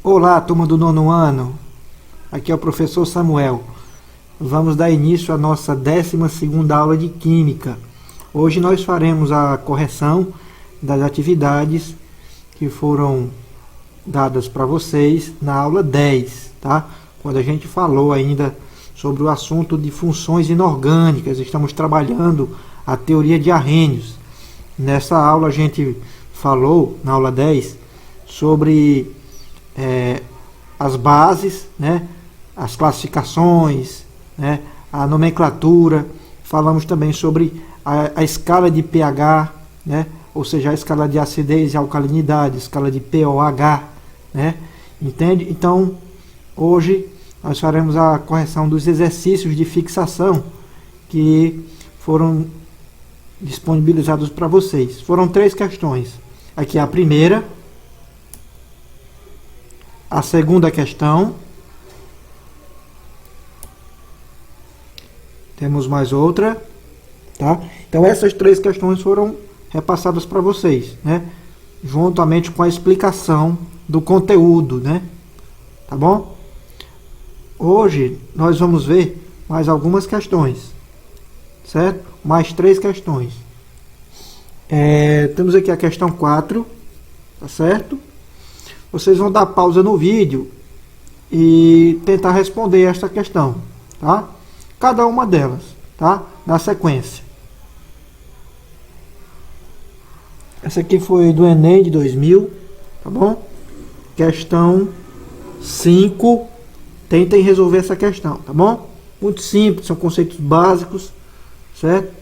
Olá, turma do nono ano. Aqui é o professor Samuel. Vamos dar início à nossa 12ª aula de Química. Hoje nós faremos a correção das atividades que foram dadas para vocês na aula 10, tá? Quando a gente falou ainda sobre o assunto de funções inorgânicas, estamos trabalhando a teoria de Arrhenius. Nessa aula a gente falou, na aula 10, sobre as bases, né, as classificações, né, a nomenclatura. Falamos também sobre a escala de pH, né, ou seja, a escala de acidez e alcalinidade, escala de pOH, né, entende? Então, hoje nós faremos a correção dos exercícios de fixação que foram disponibilizados para vocês. Foram 3 questões. Aqui é a primeira, a segunda questão, temos mais outra, tá? Então essas 3 questões foram repassadas para vocês, né? Juntamente com a explicação do conteúdo, né? Tá bom? Hoje nós vamos ver mais algumas questões, certo? Mais 3 questões. Temos aqui a questão 4, tá certo? Vocês vão dar pausa no vídeo e tentar responder esta questão, tá? Cada uma delas, tá? Na sequência. Essa aqui foi do Enem de 2000, tá bom? Questão 5. Tentem resolver essa questão, tá bom? Muito simples, são conceitos básicos, certo?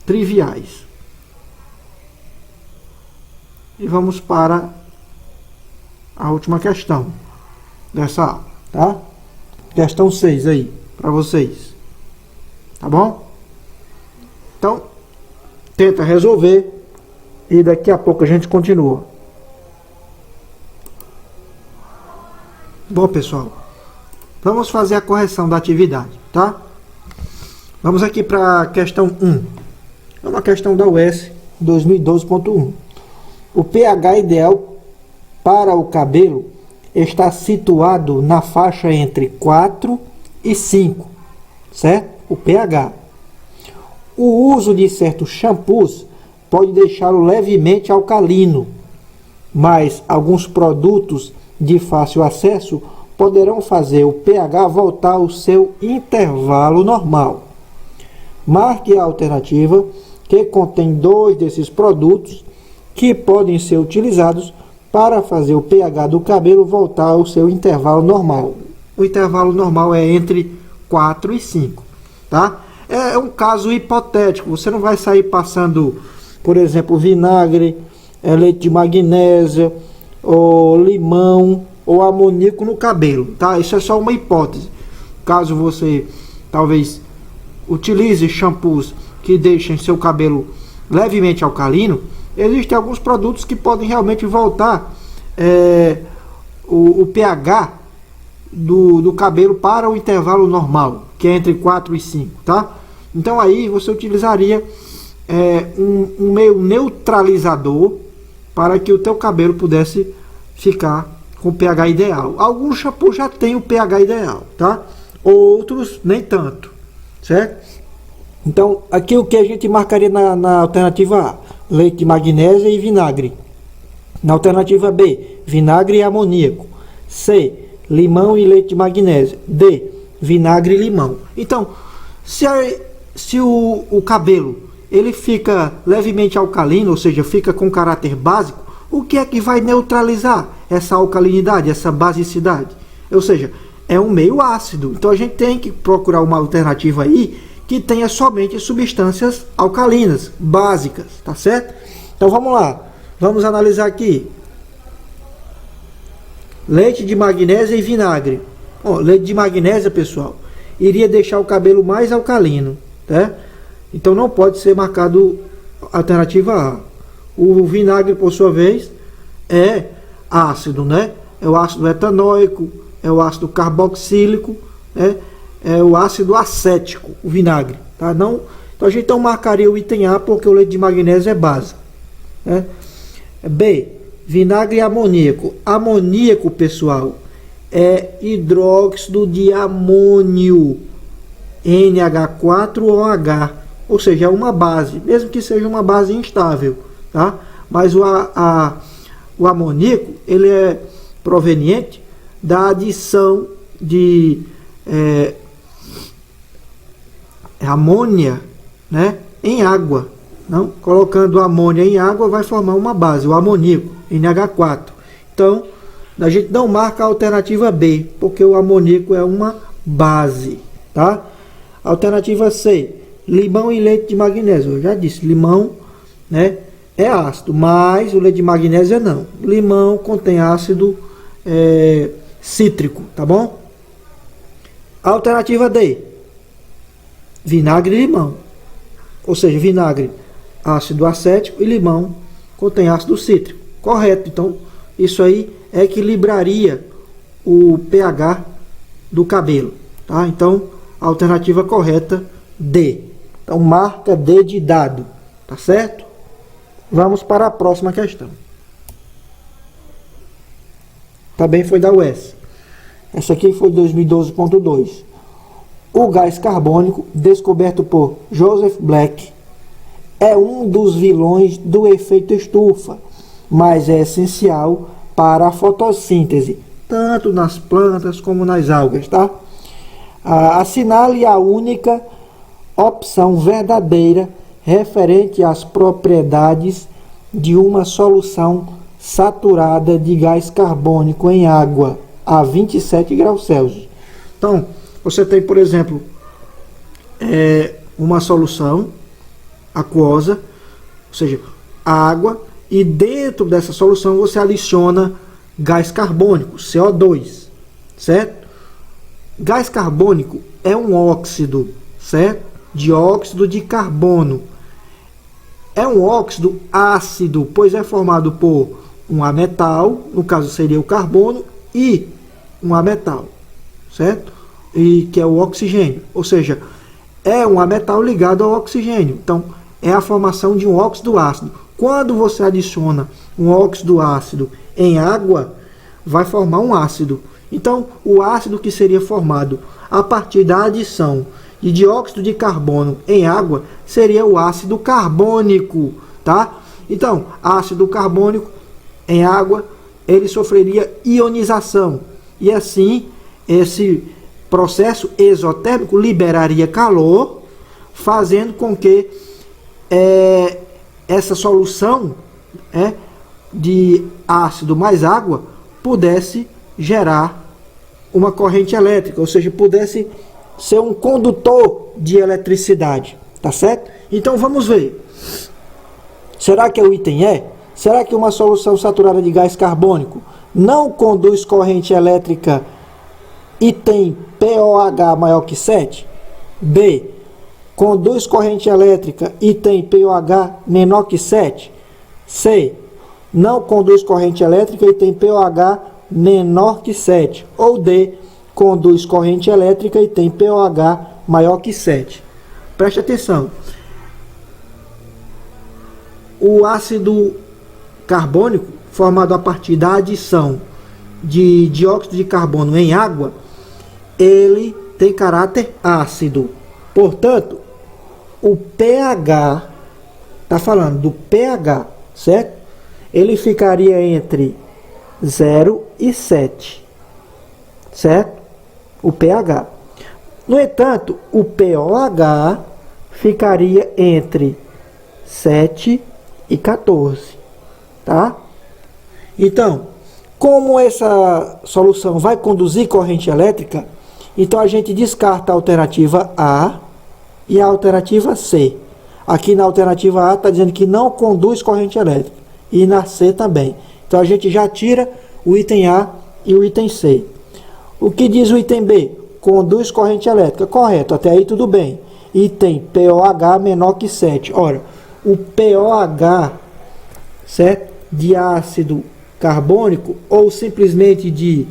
Triviais. E vamos para a última questão dessa aula, tá? Questão 6 aí, para vocês. Tá bom? Então, tenta resolver e daqui a pouco a gente continua. Bom, pessoal, vamos fazer a correção da atividade, tá? Vamos aqui para a questão 1. É uma questão da UES 2012.1. O pH ideal para o cabelo está situado na faixa entre 4 e 5, certo? O pH. O uso de certos shampoos pode deixá-lo levemente alcalino, mas alguns produtos de fácil acesso poderão fazer o pH voltar ao seu intervalo normal. Marque a alternativa que contém 2 desses produtos que podem ser utilizados para fazer o pH do cabelo voltar ao seu intervalo normal. O intervalo normal é entre 4 e 5, tá? É um caso hipotético, você não vai sair passando, por exemplo, vinagre, leite de magnésia, ou limão, ou amoníaco no cabelo, tá? Isso é só uma hipótese. Caso você, talvez, utilize shampoos que deixem seu cabelo levemente alcalino, existem alguns produtos que podem realmente voltar o pH do cabelo para o intervalo normal, que é entre 4 e 5, tá? Então aí você utilizaria um meio neutralizador para que o teu cabelo pudesse ficar com o pH ideal. Alguns shampoos já têm o pH ideal, tá? Outros nem tanto, certo? Então aqui o que a gente marcaria na alternativa A: leite de magnésia e vinagre. Na alternativa B, vinagre e amoníaco. C, limão e leite de magnésia. D, vinagre e limão. Então, se o cabelo ele fica levemente alcalino, ou seja, fica com caráter básico, o que é que vai neutralizar essa alcalinidade, essa basicidade? Ou seja, é um meio ácido. Então a gente tem que procurar uma alternativa aí que tenha somente substâncias alcalinas, básicas, tá certo? Então vamos lá, vamos analisar aqui. Leite de magnésia e vinagre. Leite de magnésia, pessoal, iria deixar o cabelo mais alcalino, tá? Então não pode ser marcado a alternativa A. O vinagre, por sua vez, é ácido, né? É o ácido etanóico, é o ácido carboxílico, né? É o ácido acético, o vinagre, tá? Então a gente então marcaria o item A porque o leite de magnésia é básico, né? B, vinagre e amoníaco. Amoníaco, pessoal, é hidróxido de amônio, NH4OH, ou seja, é uma base, mesmo que seja uma base instável, tá? Mas o amoníaco, ele é proveniente da adição de amônia, né, em água. Não? Colocando amônia em água vai formar uma base, o amoníaco, NH4. Então, a gente não marca a alternativa B, porque o amoníaco é uma base, tá? Alternativa C, limão e leite de magnésio. Eu já disse, limão, né, é ácido, mas o leite de magnésia não. Limão contém ácido cítrico, tá bom? Alternativa D, vinagre e limão. Ou seja, vinagre, ácido acético, e limão contém ácido cítrico. Correto. Então, isso aí equilibraria o pH do cabelo, tá? Então, a alternativa correta, D. Então, marca D de dado, tá certo? Vamos para a próxima questão. Também foi da UES. Essa aqui foi 2012.2. O gás carbônico, descoberto por Joseph Black, é um dos vilões do efeito estufa, mas é essencial para a fotossíntese, tanto nas plantas como nas algas, tá? Assinale a única opção verdadeira referente às propriedades de uma solução saturada de gás carbônico em água a 27 graus Celsius. Então, você tem, por exemplo, uma solução aquosa, ou seja, água, e dentro dessa solução você adiciona gás carbônico, CO2, certo? Gás carbônico é um óxido, certo? Dióxido de carbono. É um óxido ácido, pois é formado por um ametal, no caso seria o carbono, e um ametal, certo? E que é o oxigênio, ou seja, é um ametal ligado ao oxigênio. Então, é a formação de um óxido ácido. Quando você adiciona um óxido ácido em água, vai formar um ácido. Então, o ácido que seria formado a partir da adição de dióxido de carbono em água seria o ácido carbônico, tá? Então, ácido carbônico em água, ele sofreria ionização. E assim, esse processo exotérmico liberaria calor, fazendo com que essa solução de ácido mais água pudesse gerar uma corrente elétrica, ou seja, pudesse ser um condutor de eletricidade, tá certo? Então vamos ver. Será que o item E? Será que uma solução saturada de gás carbônico não conduz corrente elétrica e tem POH maior que 7? B. Conduz corrente elétrica e tem POH menor que 7? C. Não conduz corrente elétrica e tem POH menor que 7. Ou D. Conduz corrente elétrica e tem POH maior que 7. Preste atenção. O ácido carbônico, formado a partir da adição de dióxido de carbono em água, ele tem caráter ácido. Portanto, o pH, está falando do pH, certo? Ele ficaria entre 0 e 7, certo? O pH. No entanto, o POH ficaria entre 7 e 14, tá? Então, como essa solução vai conduzir corrente elétrica, então a gente descarta a alternativa A e a alternativa C. Aqui na alternativa A está dizendo que não conduz corrente elétrica, e na C também. Então a gente já tira o item A e o item C. O que diz o item B? Conduz corrente elétrica. Correto, até aí tudo bem. E tem POH menor que 7. Ora, o POH, certo? De ácido carbônico ou simplesmente de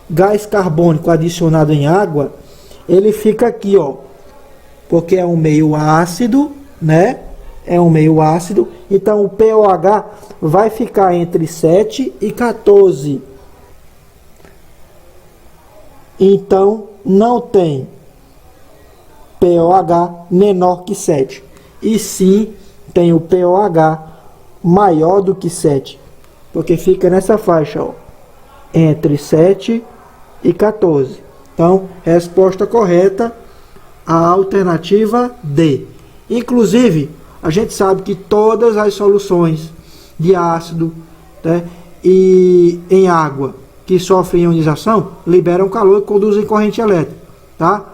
gás carbônico adicionado em água, ele fica aqui, ó, porque é um meio ácido, né? É um meio ácido, então o POH vai ficar entre 7 e 14. então não tem pOH menor que 7. E sim tem o pOH maior do que 7. Porque fica nessa faixa, ó, entre 7 e 14. Então, resposta correta, a alternativa D. Inclusive, a gente sabe que todas as soluções de ácido, né, e em água que sofrem ionização liberam calor e conduzem corrente elétrica, tá?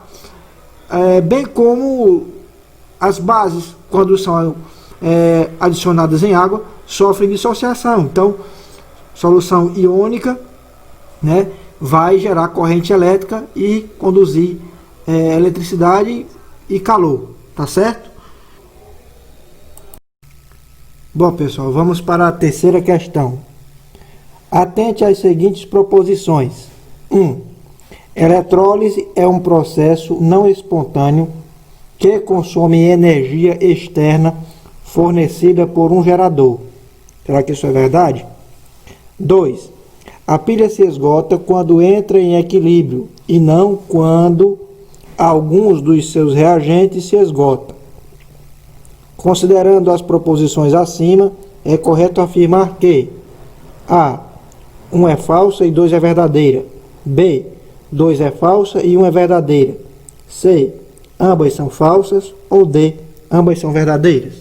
Bem como as bases, quando são adicionadas em água, sofrem dissociação. Então, solução iônica, né, vai gerar corrente elétrica e conduzir eletricidade e calor, tá certo? Bom, pessoal, vamos para a terceira questão. Atente às seguintes proposições. 1. Eletrólise é um processo não espontâneo que consome energia externa fornecida por um gerador. Será que isso é verdade? 2. A pilha se esgota quando entra em equilíbrio e não quando alguns dos seus reagentes se esgotam. Considerando as proposições acima, é correto afirmar que A. 1 é falsa e 2 é verdadeira. B. 2 é falsa e 1 é verdadeira. C. Ambas são falsas. Ou D. Ambas são verdadeiras.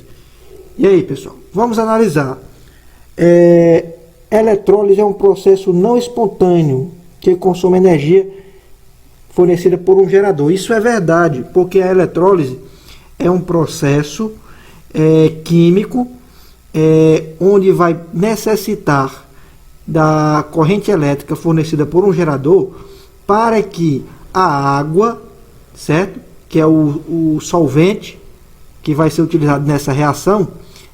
E aí, pessoal, vamos analisar. Eletrólise é um processo não espontâneo que consome energia fornecida por um gerador. Isso é verdade, porque a eletrólise é um processo químico onde vai necessitar da corrente elétrica fornecida por um gerador para que a água, certo? Que é o solvente que vai ser utilizado nessa reação,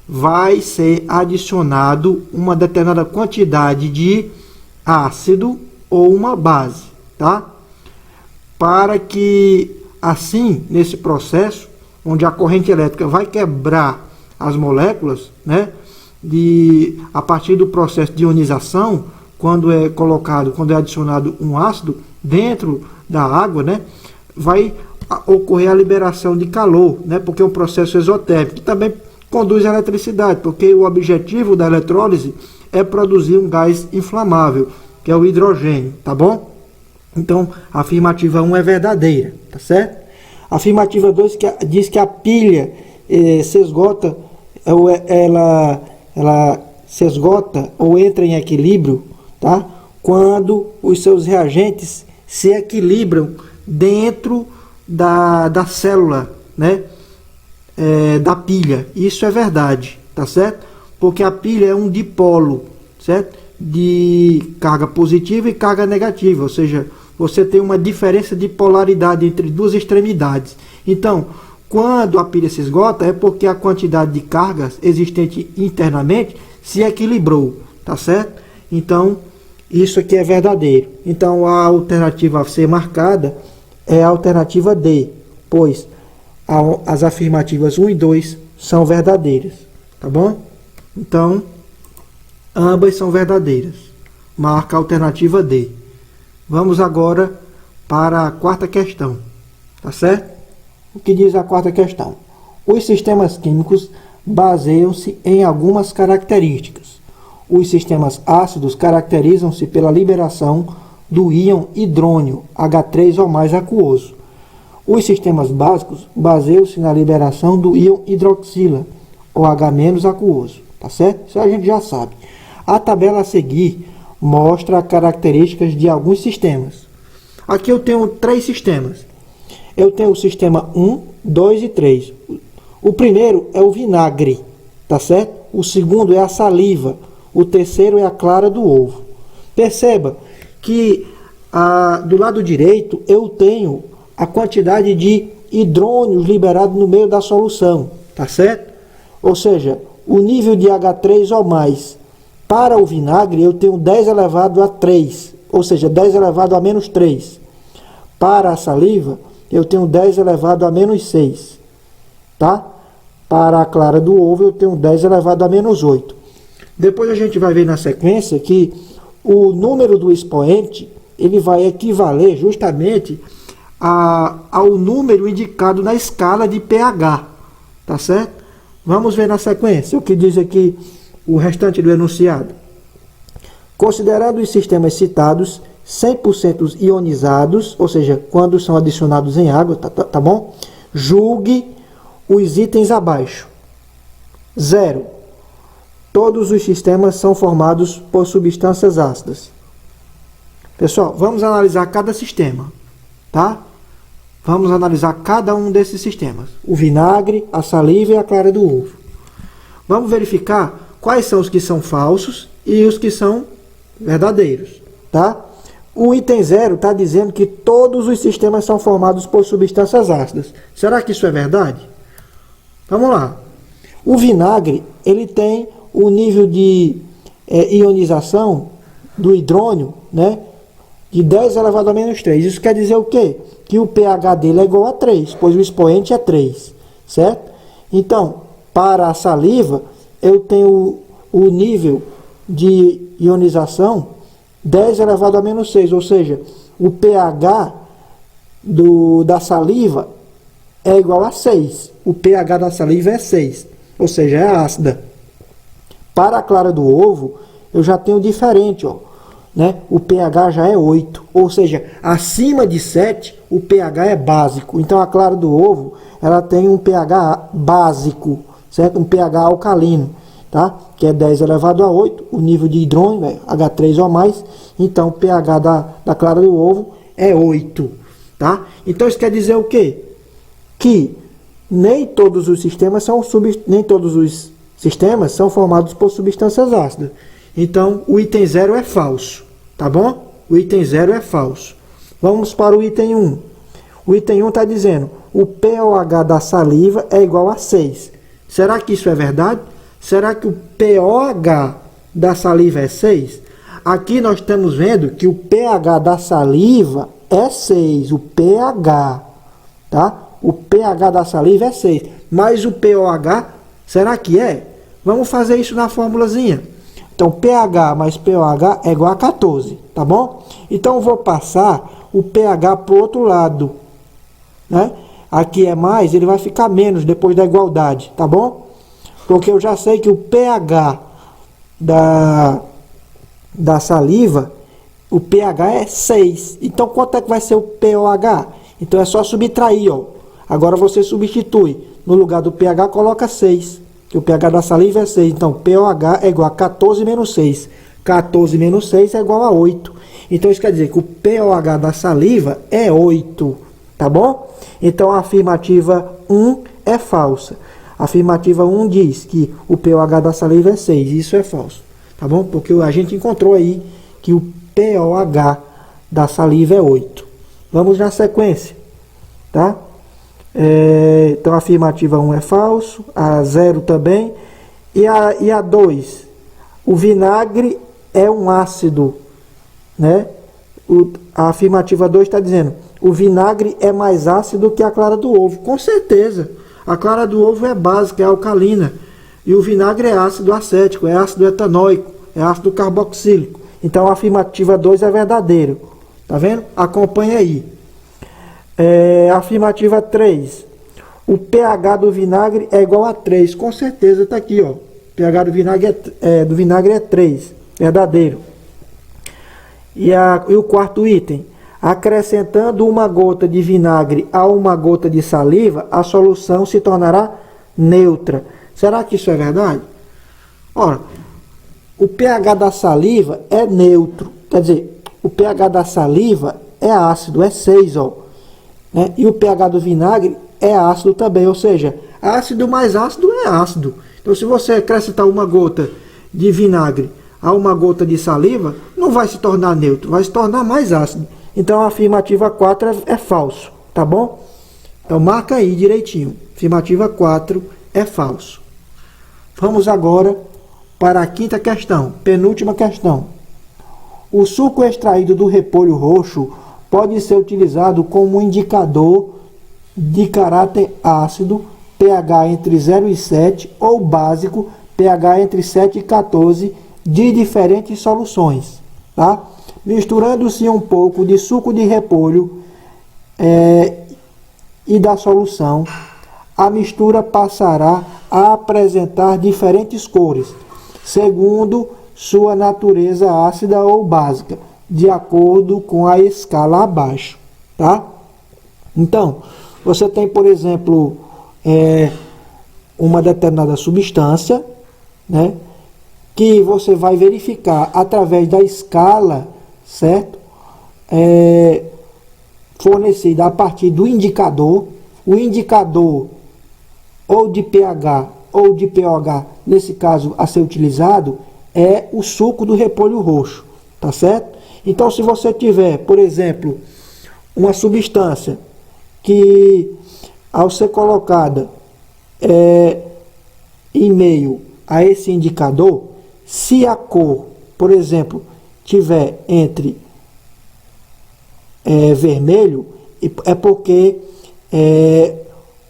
vai ser adicionado uma determinada quantidade de ácido ou uma base, tá? Para que assim, nesse processo, onde a corrente elétrica vai quebrar as moléculas, né? A partir do processo de ionização, quando é adicionado um ácido dentro da água, né, vai ocorrer a liberação de calor, né, porque é um processo exotérmico, que também conduz à eletricidade, porque o objetivo da eletrólise é produzir um gás inflamável, que é o hidrogênio, tá bom? Então, a afirmativa 1 é verdadeira, tá certo? A afirmativa 2 diz que a pilha se esgota, ela se esgota ou entra em equilíbrio, tá? Quando os seus reagentes se equilibram dentro da célula, né? Da pilha. Isso é verdade, tá certo? Porque a pilha é um dipolo, certo? De carga positiva e carga negativa, ou seja, você tem uma diferença de polaridade entre duas extremidades. Então, quando a pilha se esgota, é porque a quantidade de cargas existente internamente se equilibrou, tá certo? Então, isso aqui é verdadeiro. Então, a alternativa a ser marcada é a alternativa D, pois as afirmativas 1 e 2 são verdadeiras, tá bom? Então, ambas são verdadeiras. Marca a alternativa D. Vamos agora para a quarta questão, tá certo? O que diz a quarta questão? Os sistemas químicos baseiam-se em algumas características. Os sistemas ácidos caracterizam-se pela liberação do íon hidrônio, H3 ou mais aquoso. Os sistemas básicos baseiam-se na liberação do íon hidroxila, ou H- aquoso. Tá certo? Isso a gente já sabe. A tabela a seguir mostra características de alguns sistemas. Aqui eu tenho 3 sistemas. Eu tenho o sistema 1, 2 e 3. O primeiro é o vinagre, tá certo? O segundo é a saliva. O terceiro é a clara do ovo. Perceba que do lado direito eu tenho a quantidade de hidrônios liberados no meio da solução, tá certo? Ou seja, o nível de H3 ou mais para o vinagre eu tenho 10 elevado a 3, ou seja, 10 elevado a menos 3. Para a saliva eu tenho 10 elevado a menos 6, tá? Para a clara do ovo eu tenho 10 elevado a menos 8. Depois a gente vai ver na sequência que o número do expoente ele vai equivaler justamente ao número indicado na escala de pH, tá certo? Vamos ver na sequência o que diz aqui o restante do enunciado. Considerando os sistemas citados 100% ionizados, ou seja, quando são adicionados em água, tá bom? Julgue os itens abaixo. 0. Todos os sistemas são formados por substâncias ácidas. Pessoal, vamos analisar cada sistema, tá? Vamos analisar cada um desses sistemas. O vinagre, a saliva e a clara do ovo. Vamos verificar quais são os que são falsos e os que são verdadeiros, tá? O item 0 está dizendo que todos os sistemas são formados por substâncias ácidas. Será que isso é verdade? Vamos lá. O vinagre, ele tem o nível de ionização do hidrônio, né, de 10 elevado a menos 3. Isso quer dizer o quê? Que o pH dele é igual a 3, pois o expoente é 3, certo? Então, para a saliva, eu tenho o nível de ionização 10 elevado a menos 6, ou seja, o pH da saliva é igual a 6. O pH da saliva é 6, ou seja, é ácida. Para a clara do ovo, eu já tenho diferente, ó, né? O pH já é 8, ou seja, acima de 7, o pH é básico. Então, a clara do ovo, ela tem um pH básico, certo? Um pH alcalino, tá? Que é 10 elevado a 8, o nível de hidrônio é H3 ou mais, então o pH da clara do ovo é 8, tá? Então isso quer dizer o quê? Que nem todos os sistemas são formados por substâncias ácidas. Então o item 0 é falso, tá bom? O item 0 é falso. Vamos para o item 1. O item 1 está dizendo, o pOH da saliva é igual a 6. Será que isso é verdade? Será que o pOH da saliva é 6? Aqui nós estamos vendo que o pH da saliva é 6, o pH, tá? O pH da saliva é 6, mas o pOH, será que é? Vamos fazer isso na formulazinha. Então, pH mais pOH é igual a 14, tá bom? Então, eu vou passar o pH para o outro lado, né? Aqui é mais, ele vai ficar menos depois da igualdade, tá bom? Porque eu já sei que o pH da saliva, o pH é 6. Então, quanto é que vai ser o pOH? Então, é só subtrair, ó. Agora, você substitui. No lugar do pH, coloca 6. Que o pH da saliva é 6. Então, pOH é igual a 14 menos 6. 14 menos 6 é igual a 8. Então, isso quer dizer que o pOH da saliva é 8. Tá bom? Então, a afirmativa 1 é falsa. A afirmativa 1 diz que o pOH da saliva é 6. Isso é falso. Tá bom? Porque a gente encontrou aí que o pOH da saliva é 8. Vamos na sequência. Tá? Então, a afirmativa 1 é falso. A 0 também. E a 2? O vinagre é um ácido. Né? A afirmativa 2 está dizendo o vinagre é mais ácido que a clara do ovo. Com certeza. A clara do ovo é básica, é alcalina. E o vinagre é ácido acético, é ácido etanóico, é ácido carboxílico. Então a afirmativa 2 é verdadeiro. Tá vendo? Acompanha aí. Afirmativa 3. O pH do vinagre é igual a 3. Com certeza está aqui, ó. O pH do vinagre é 3. Verdadeiro. E o quarto item. Acrescentando uma gota de vinagre a uma gota de saliva, a solução se tornará neutra. Será que isso é verdade? Ora, o pH da saliva é neutro. Quer dizer, o pH da saliva é ácido, é 6, ó. Né? E o pH do vinagre é ácido também, ou seja, ácido mais ácido é ácido. Então, se você acrescentar uma gota de vinagre a uma gota de saliva, não vai se tornar neutro, vai se tornar mais ácido. Então, a afirmativa 4 é falso, tá bom? Então, marca aí direitinho. Afirmativa 4 é falso. Vamos agora para a quinta questão, penúltima questão. O suco extraído do repolho roxo pode ser utilizado como indicador de caráter ácido, pH entre 0 e 7, ou básico, pH entre 7 e 14, de diferentes soluções, tá? misturando-se um pouco de suco de repolho e da solução, a mistura passará a apresentar diferentes cores, segundo sua natureza ácida ou básica, de acordo com a escala abaixo, tá? Então, você tem, por exemplo, uma determinada substância, né, que você vai verificar através da escala, certo? Fornecida a partir do indicador. O indicador ou de pH ou de pOH, nesse caso a ser utilizado, é o suco do repolho roxo, tá certo? Então, se você tiver, por exemplo, uma substância que, ao ser colocada em meio a esse indicador, se a cor, por exemplo, tiver entre vermelho, é porque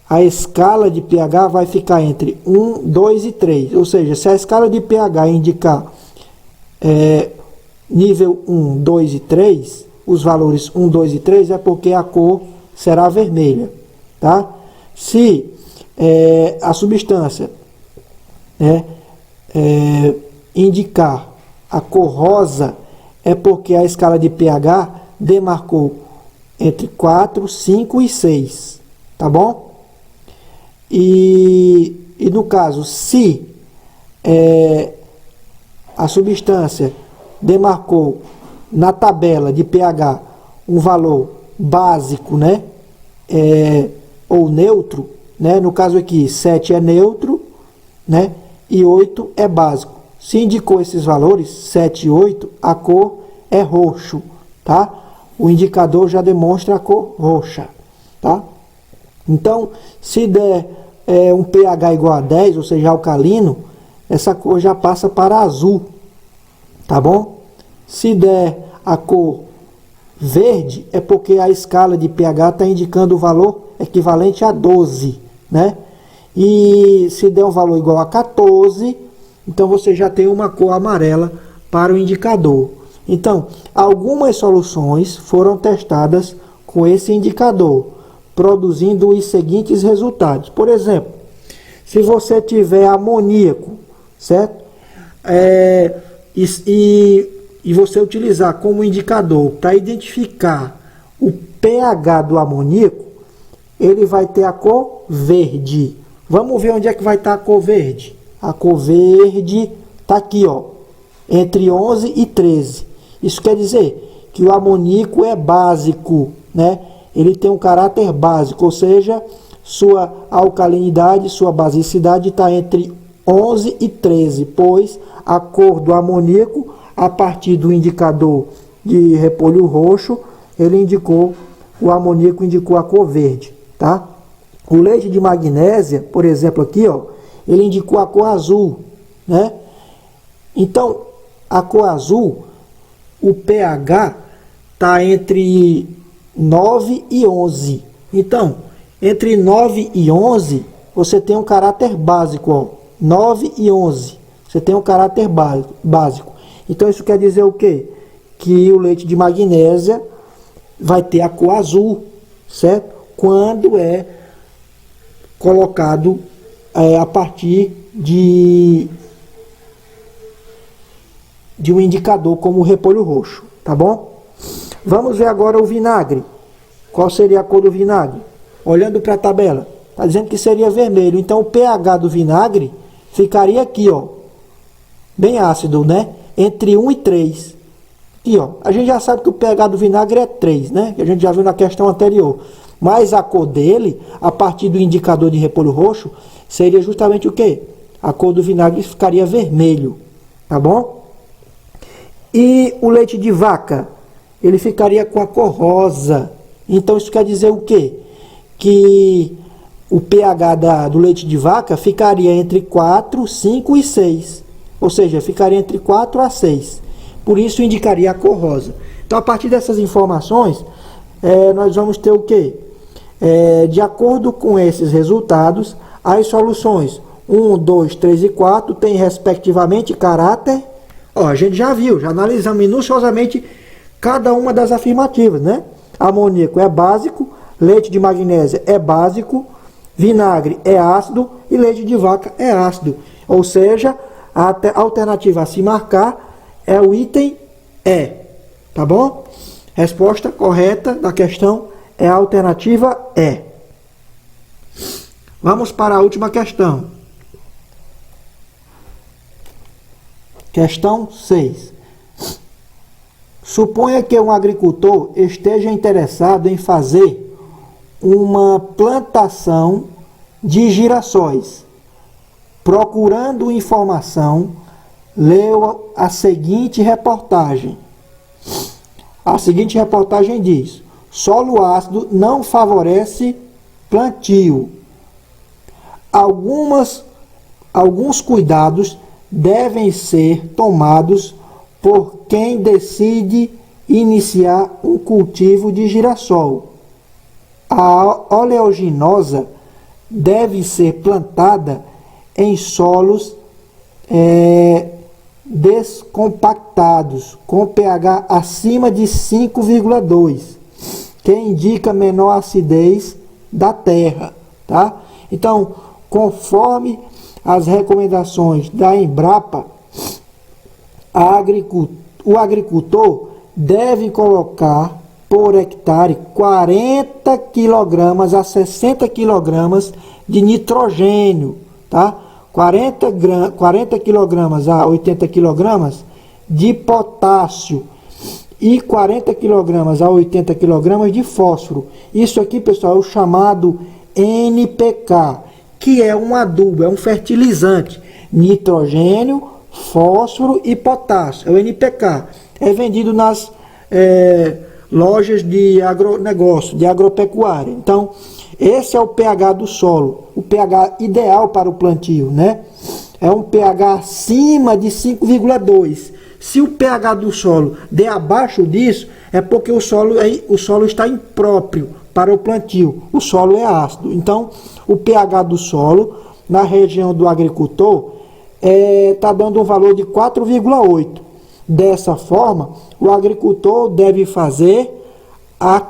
a escala de pH vai ficar entre 1, 2 e 3. Ou seja, se a escala de pH indicar nível 1, 2 e 3, os valores 1, 2 e 3, é porque a cor será vermelha, tá? Se a substância indicar a cor rosa, é porque a escala de pH demarcou entre 4, 5 e 6, tá bom? E no caso, se a substância demarcou na tabela de pH um valor básico, né, ou neutro, né, no caso aqui 7 é neutro, né, e 8 é básico. Se indicou esses valores, 7 e 8, a cor é roxo, tá? O indicador já demonstra a cor roxa, tá? Então, se der um pH igual a 10, ou seja, alcalino, essa cor já passa para azul, tá bom? Se der a cor verde, é porque a escala de pH está indicando o valor equivalente a 12, né? E se der um valor igual a 14, então você já tem uma cor amarela para o indicador. Então, algumas soluções foram testadas com esse indicador, produzindo os seguintes resultados. Por exemplo, se você tiver amoníaco, certo? E você utilizar como indicador para identificar o pH do amoníaco, ele vai ter a cor verde. Vamos ver onde é que vai estar a cor verde. A cor verde está aqui, ó, entre 11 e 13. Isso quer dizer que o amoníaco é básico, né? Ele tem um caráter básico, ou seja, sua alcalinidade, sua basicidade está entre 11 e 13, pois a cor do amoníaco, a partir do indicador de repolho roxo, o amoníaco indicou a cor verde, tá? O leite de magnésia, por exemplo, aqui, ó, ele indicou a cor azul, né? Então, a cor azul, o pH está entre 9 e 11. Então, entre 9 e 11, você tem um caráter básico, ó. 9 e 11, você tem um caráter básico. Então, isso quer dizer o quê? Que o leite de magnésia vai ter a cor azul, certo? Quando é colocado a partir de um indicador como o repolho roxo, tá bom? Vamos ver agora o vinagre. Qual seria a cor do vinagre? Olhando para a tabela, está dizendo que seria vermelho. Então, o pH do vinagre ficaria aqui, ó, bem ácido, né? Entre 1 e 3. Aqui, ó, a gente já sabe que o pH do vinagre é 3, né? Que a gente já viu na questão anterior. Mas a cor dele, a partir do indicador de repolho roxo, seria justamente o quê? A cor do vinagre ficaria vermelho, tá bom? E o leite de vaca, ele ficaria com a cor rosa. Então isso quer dizer o quê? Que o pH do leite de vaca ficaria entre 4, 5 e 6. Ou seja, ficaria entre 4 a 6. Por isso indicaria a cor rosa. Então, a partir dessas informações, nós vamos ter o quê? De acordo com esses resultados, as soluções 1, 2, 3 e 4 têm respectivamente caráter. Ó, a gente já viu, já analisamos minuciosamente cada uma das afirmativas, né? Amoníaco é básico, leite de magnésia é básico, vinagre é ácido e leite de vaca é ácido. Ou seja, a alternativa a se marcar é o item E, tá bom? Resposta correta da questão é a alternativa E. Vamos para a última questão. Questão 6. Suponha que um agricultor esteja interessado em fazer uma plantação de girassóis. Procurando informação, leu a seguinte reportagem. A seguinte reportagem diz: solo ácido não favorece plantio. Alguns cuidados devem ser tomados por quem decide iniciar um cultivo de girassol. A oleaginosa deve ser plantada em solos descompactados, com pH acima de 5,2, que indica menor acidez da terra, tá? Então, conforme as recomendações da Embrapa, o agricultor deve colocar por hectare 40 kg a 60 kg de nitrogênio, tá? 40 kg a 80 kg de potássio e 40 kg a 80 kg de fósforo. Isso aqui, pessoal, é o chamado NPK, que é um adubo, é um fertilizante. Nitrogênio, fósforo e potássio, é o NPK. É vendido nas lojas de agronegócio, de agropecuária. Então, esse é o pH do solo, o pH ideal para o plantio, né? É um pH acima de 5,2. Se o pH do solo der abaixo disso, é porque o solo está impróprio para o plantio. O solo é ácido. Então, o pH do solo na região do agricultor está dando um valor de 4,8. Dessa forma, o agricultor deve fazer a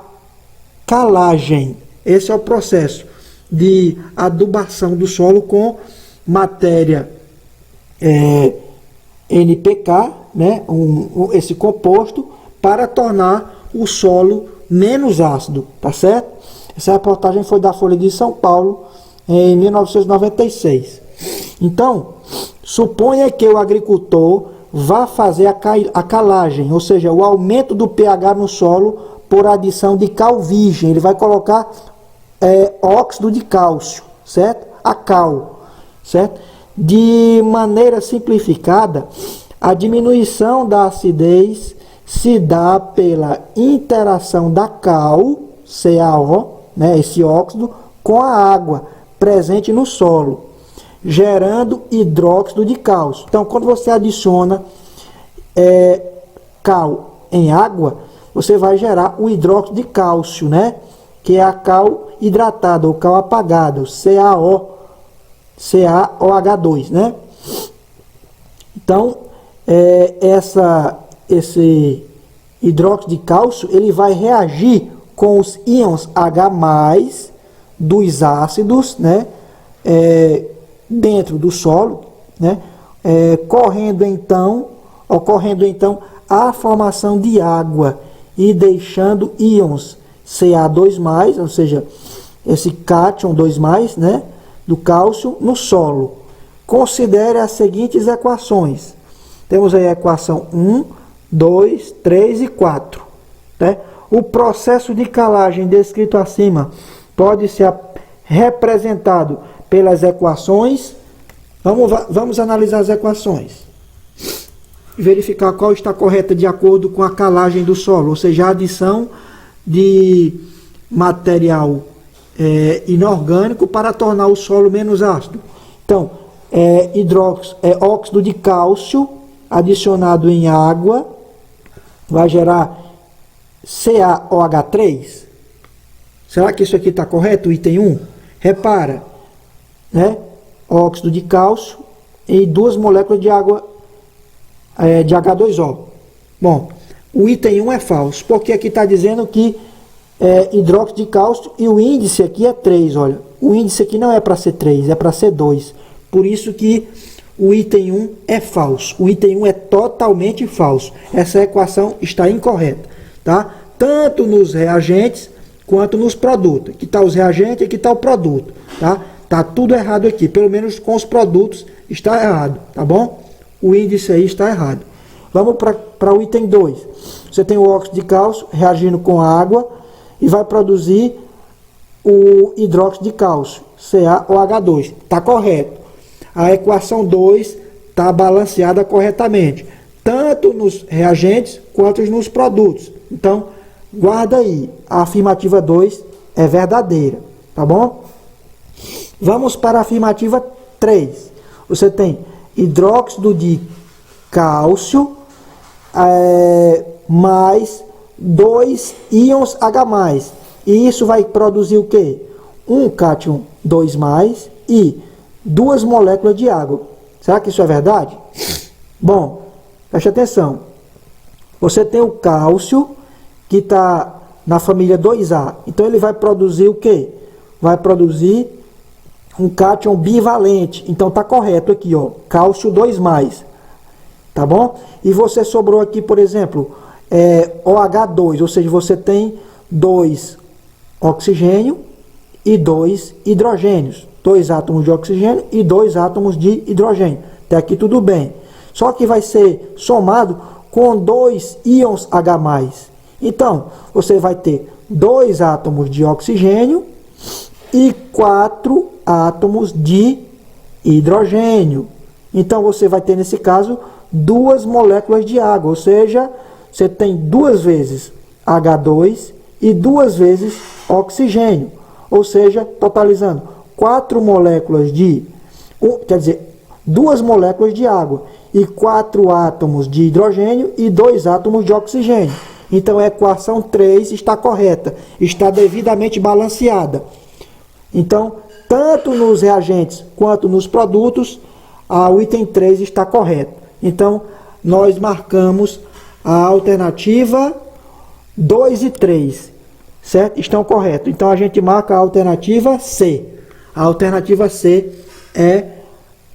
calagem. Esse é o processo de adubação do solo com matéria NPK, né? Esse composto, para tornar o solo menos ácido, tá certo? Essa reportagem foi da Folha de São Paulo em 1996. Então, suponha que o agricultor vá fazer a calagem, ou seja, o aumento do pH no solo por adição de cal virgem. Ele vai colocar óxido de cálcio, certo? A cal, certo? De maneira simplificada, a diminuição da acidez se dá pela interação da cal, CaO, né, esse óxido, com a água presente no solo, gerando hidróxido de cálcio. Então, quando você adiciona cal em água, você vai gerar o hidróxido de cálcio, né? Que é a cal hidratada, ou cal apagada, o CaOH2, né? Então, esse hidróxido de cálcio, ele vai reagir com os íons H+, dos ácidos, né? Dentro do solo, né? Ocorrendo então a formação de água e deixando íons Ca2+, ou seja, esse cátion 2+, né, do cálcio no solo. Considere as seguintes equações. Temos aí a equação 1, 2, 3 e 4. Né? O processo de calagem descrito acima pode ser representado pelas equações. Vamos analisar as equações. Verificar qual está correta de acordo com a calagem do solo, ou seja, a adição de material inorgânico para tornar o solo menos ácido. Então, óxido de cálcio adicionado em água vai gerar CaOH3. Será que isso aqui está correto, o item 1? Repara, né? Óxido de cálcio e 2 moléculas de água de H2O. Bom, o item 1 é falso, porque aqui está dizendo que é hidróxido de cálcio e o índice aqui é 3, olha. O índice aqui não é para ser 3, é para ser 2. Por isso que o item 1 é falso. O item 1 é totalmente falso. Essa equação está incorreta, tá? Tanto nos reagentes quanto nos produtos. Aqui está os reagentes, aqui está o produto, tá? Tá tudo errado aqui, pelo menos com os produtos está errado, tá bom? O índice aí está errado. Vamos para o item 2. Você tem o óxido de cálcio reagindo com água e vai produzir o hidróxido de cálcio, CaOH2. Está correto. A equação 2 está balanceada corretamente, tanto nos reagentes quanto nos produtos. Então, guarda aí, a afirmativa 2 é verdadeira, tá bom? Vamos para a afirmativa 3. Você tem hidróxido de cálcio mais 2 íons H+. E isso vai produzir o quê? Um cátion 2+, e 2 moléculas de água. Será que isso é verdade? Bom, preste atenção. Você tem o cálcio, que está na família 2A. Então ele vai produzir o quê? Vai produzir um cátion bivalente. Então está correto aqui, ó, cálcio 2+. Tá bom? E você sobrou aqui, por exemplo, OH2, ou seja, você tem 2 oxigênio e 2 hidrogênios. 2 átomos de oxigênio e 2 átomos de hidrogênio. Até aqui tudo bem. Só que vai ser somado com 2 íons H+. Então, você vai ter 2 átomos de oxigênio e 4 átomos de hidrogênio. Então, você vai ter, nesse caso, 2 moléculas de água, ou seja, você tem 2 vezes H2 e 2 vezes oxigênio, ou seja, totalizando 4 moléculas de, quer dizer, 2 moléculas de água e 4 átomos de hidrogênio e 2 átomos de oxigênio. Então a equação 3 está correta, está devidamente balanceada. Então, tanto nos reagentes quanto nos produtos, o item 3 está correto. Então, nós marcamos a alternativa 2 e 3, certo? Estão corretos. Então, a gente marca a alternativa C. A alternativa C é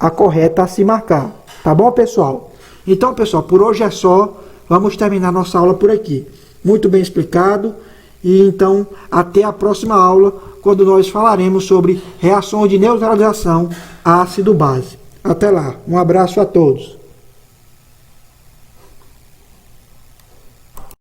a correta a se marcar. Tá bom, pessoal? Então, pessoal, por hoje é só. Vamos terminar nossa aula por aqui. Muito bem explicado. E então, até a próxima aula, quando nós falaremos sobre reações de neutralização ácido-base. Até lá. Um abraço a todos.